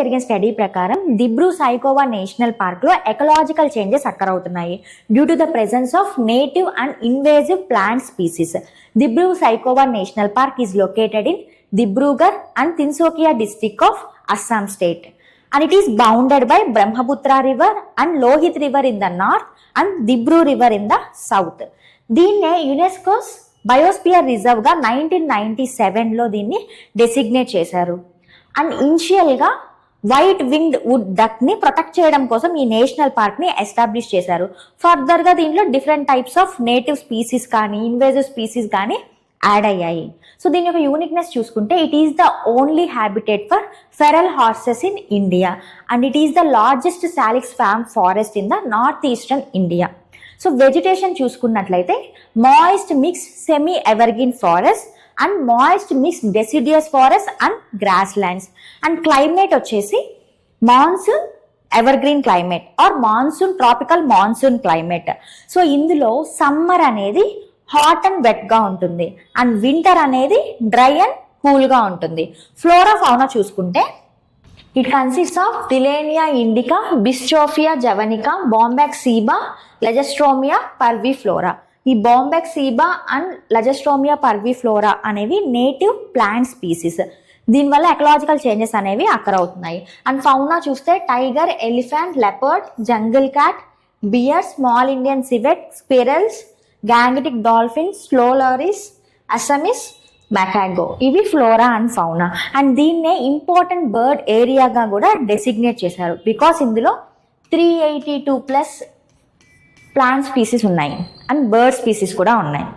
జరిగిన స్టడీ ప్రకారం దిబ్రూ సైఖోవా నేషనల్ పార్క్లో ఎకలాజికల్ చేంజెస్ అక్కర్ అవుతున్నాయి due to the presence of native and invasive plant species. Dibru Saikhowa national park is located in Dibrugarh and Tinsukia district of Assam state. And it is bounded by Brahmaputra river and Lohit river in the north and Dibru river in the south. దీన్నే UNESCO's biosphere reserve గా 1997లో దీన్ని designate చేశారు. And ఇనిషియల్గా white winged wood duck ని protect చేయడం కోసం ఈ నేషనల్ పార్క్ ని ఎస్టాబ్లిష్ చేశారు. ఫర్దర్ గా దీనిలో different types of native species కానీ ఇన్వేజివ్ స్పీసీస్ కానీ యాడ్ అయ్యాయి. సో దీని యొక్క యూనిక్నెస్ చూసుకుంటే it is the only habitat for feral horses in India and it is the largest salix farm forest in the north eastern India. So vegetation చూసుకున్నట్లయితే moist mixed semi evergreen forest and moist mixed deciduous forest and grasslands. And climate వచ్చేసి monsoon evergreen climate or monsoon tropical monsoon climate. So ఇందులో summer అనేది hot and wet గా ఉంటుంది and winter అనేది dry and cool గా ఉంటుంది. Flora fauna చూసుకుంటే it consist of dillenia indica, bischofia javanica, bombax ceiba, lagerstroemia parviflora. ఈ bombax ceiba and lagerstroemia parviflora అనేవి నేటివ్ ప్లాంట్ స్పీసీస్. దీనివల్ల ఎకలాజికల్ చేంజెస్ అనేవి అక్కర్ అవుతున్నాయి. అండ్ ఫౌనా చూస్తే tiger, elephant, leopard, jungle cat, bear, small Indian civet, squirrels, gangetic dolphins, slow loris, Assamese, macaque. ఇవి flora and fauna. And దీన్నే important bird ఏరియాగా కూడా designate చేశారు బికాస్ ఇందులో 382+ ప్లాంట్ స్పీసీస్ ఉన్నాయి అండ్ బర్డ్ స్పీసీస్ కూడా ఉన్నాయి.